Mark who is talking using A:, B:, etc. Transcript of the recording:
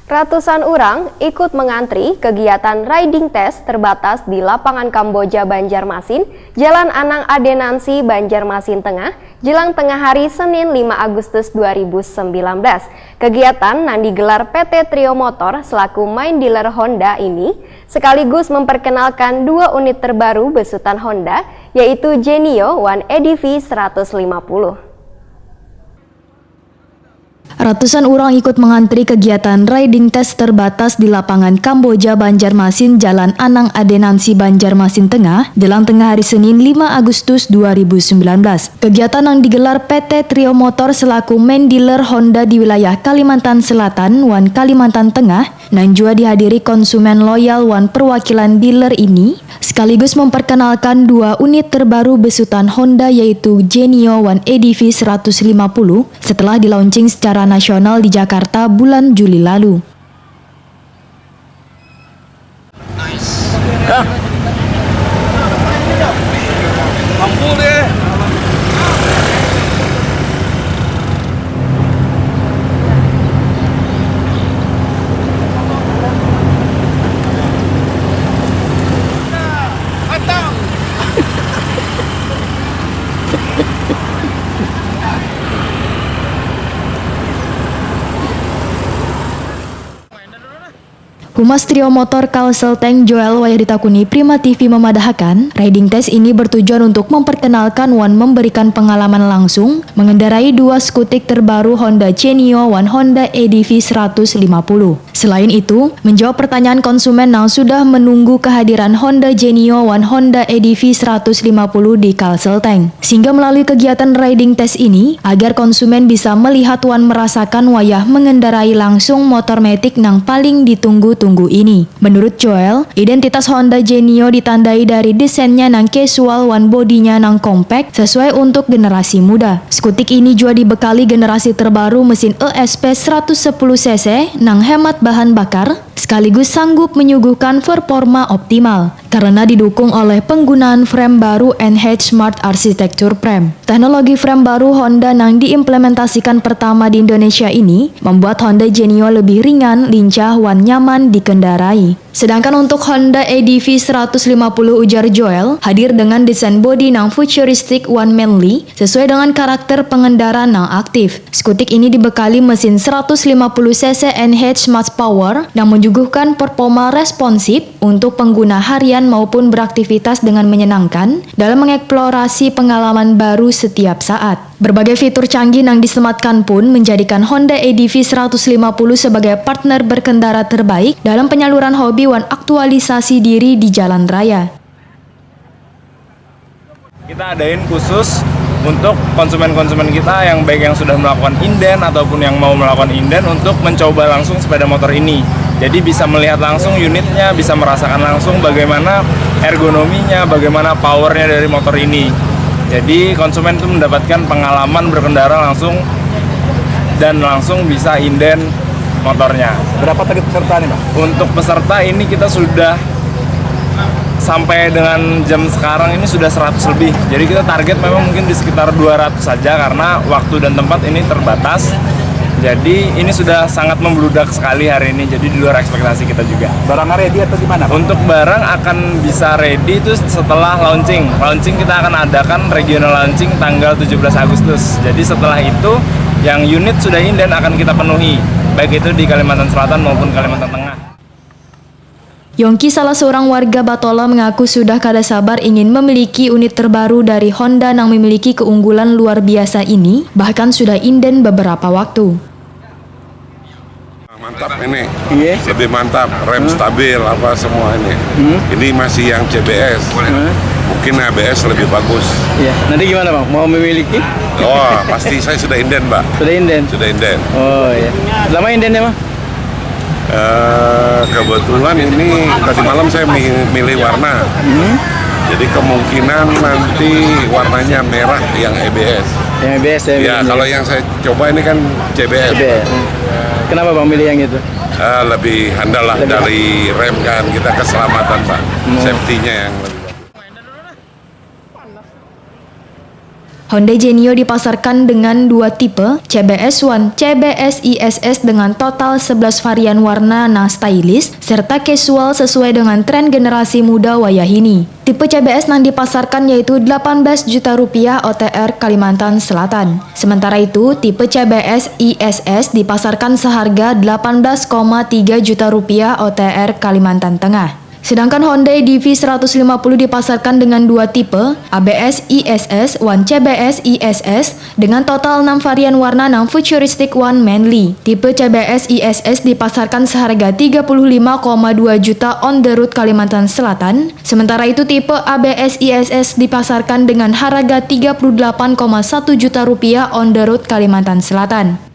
A: Ratusan orang ikut mengantri kegiatan riding test terbatas di lapangan Kamboja Banjarmasin, Jalan Anang Adenansi Banjarmasin Tengah, jelang tengah hari Senin 5 Agustus 2019. Kegiatan yang digelar PT Trio Motor selaku main dealer Honda ini sekaligus memperkenalkan dua unit terbaru besutan Honda, yaitu Genio One EDV 150.
B: Ratusan orang ikut mengantri kegiatan riding test terbatas di lapangan Kamboja Banjarmasin, Jalan Anang Adenansi Banjarmasin Tengah, jelang tengah hari Senin 5 Agustus 2019. Kegiatan yang digelar PT Trio Motor selaku main dealer Honda di wilayah Kalimantan Selatan, One Kalimantan Tengah, yang juga dihadiri konsumen loyal One perwakilan dealer ini, sekaligus memperkenalkan dua unit terbaru besutan Honda yaitu Genio One EDV 150 setelah dilaunching secara nasional di Jakarta bulan Juli lalu.
C: Nice. Ya. Mampu deh.
B: Humas Trio Motor Kalselteng Joel Wayaditakuni Prima TV memadahkan, riding test ini bertujuan untuk memperkenalkan One memberikan pengalaman langsung mengendarai dua skutik terbaru Honda Genio One Honda EDV 150. Selain itu, menjawab pertanyaan konsumen yang sudah menunggu kehadiran Honda Genio One Honda EDV 150 di Kalselteng. Sehingga melalui kegiatan riding test ini, agar konsumen bisa melihat One merasakan wayah mengendarai langsung motor matic yang paling ditunggu-tunggu ini. Menurut Joel, identitas Honda Genio ditandai dari desainnya nang casual, One bodinya nang compact sesuai untuk generasi muda. Skutik ini juga dibekali generasi terbaru mesin ESP 110cc nang hemat bahan bakar sekaligus sanggup menyuguhkan performa optimal karena didukung oleh penggunaan frame baru NH Smart Architecture Frame. Teknologi frame baru Honda yang diimplementasikan pertama di Indonesia ini membuat Honda Genio lebih ringan, lincah, One nyaman dikendarai. Sedangkan untuk Honda EDV 150 ujar Joel, hadir dengan desain bodi yang futuristik, One manly, sesuai dengan karakter pengendara yang aktif. Skutik ini dibekali mesin 150cc NH Smart Power yang menyuguhkan performa responsif untuk pengguna harian maupun beraktivitas dengan menyenangkan dalam mengeksplorasi pengalaman baru setiap saat. Berbagai fitur canggih yang disematkan pun menjadikan Honda EDV 150 sebagai partner berkendara terbaik dalam penyaluran hobi One aktualisasi diri di jalan raya.
C: Kita adain khusus untuk konsumen-konsumen kita yang baik yang sudah melakukan inden ataupun yang mau melakukan inden untuk mencoba langsung sepeda motor ini. Jadi bisa melihat langsung unitnya, bisa merasakan langsung bagaimana ergonominya, bagaimana powernya dari motor ini. Jadi konsumen itu mendapatkan pengalaman berkendara langsung dan langsung bisa inden motornya.
D: Berapa tadi peserta nih, Pak?
C: Untuk peserta ini kita sudah sampai dengan jam sekarang ini sudah 100 lebih. Jadi kita target memang mungkin di sekitar 200 saja karena waktu dan tempat ini terbatas. Jadi ini sudah sangat membludak sekali hari ini, jadi di luar ekspektasi kita juga.
D: Barangnya ready atau gimana, Pak?
C: Untuk barang akan bisa ready itu setelah launching. Launching kita akan adakan regional launching tanggal 17 Agustus. Jadi setelah itu yang unit sudah inden akan kita penuhi, baik itu di Kalimantan Selatan maupun Kalimantan Tengah.
B: Yongki, salah seorang warga Batola, mengaku sudah kada sabar ingin memiliki unit terbaru dari Honda yang memiliki keunggulan luar biasa ini, bahkan sudah inden beberapa waktu.
E: Mantap ini,
D: Iya.
E: lebih mantap, rem stabil apa semua ini. Ini masih yang CBS, mungkin ABS lebih bagus.
D: Iya. Nanti gimana, Bang? Mau memiliki?
E: Oh, pasti saya sudah inden, Mbak.
D: Sudah inden?
E: Sudah inden.
D: Oh iya. Lama indennya, Bang?
E: Kebetulan ini tadi malam saya milih warna. Jadi kemungkinan nanti warnanya merah yang ABS.
D: Yang ABS ya?
E: Ya, kalau yang saya coba ini kan CBS.
D: ABS. Kenapa, Bang, milih yang itu?
E: Lebih handal lah dari rem kan, kita keselamatan, Pak. Safety-nya yang lebih bagus.
B: Hyundai Genio dipasarkan dengan dua tipe, CBS One, CBS ISS dengan total 11 varian warna na stylish, serta casual sesuai dengan tren generasi muda wayah ini. Tipe CBS yang dipasarkan yaitu 18 juta rupiah OTR Kalimantan Selatan. Sementara itu, tipe CBS ISS dipasarkan seharga 18,3 juta rupiah OTR Kalimantan Tengah. Sedangkan Hyundai DV150 dipasarkan dengan dua tipe, ABS ISS, One CBS ISS, dengan total 6 varian warna yang futuristic One Manly. Tipe CBS ISS dipasarkan seharga 35,2 juta on the road Kalimantan Selatan, sementara itu tipe ABS ISS dipasarkan dengan harga 38,1 juta rupiah on the road Kalimantan Selatan.